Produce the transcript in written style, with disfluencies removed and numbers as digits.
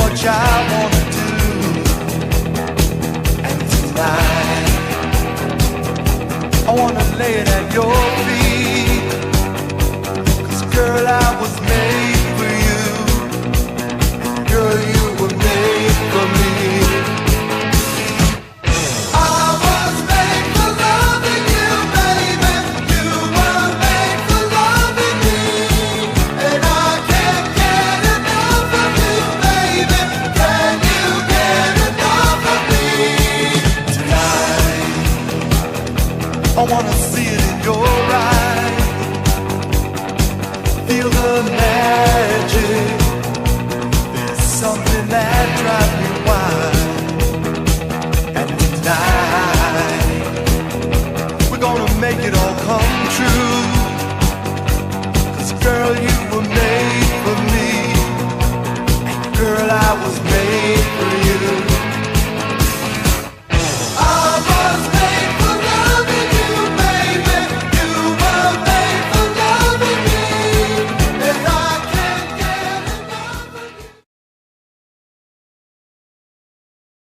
much I wanna do. And tonight I wanna lay it at your feet. 'Cause girl, I was made for you. Girl, you were made for me. I wanna see it in your eyes. Feel the magic. There's something that drives me wild. And tonight we're gonna make it all come true. 'Cause girl, you were made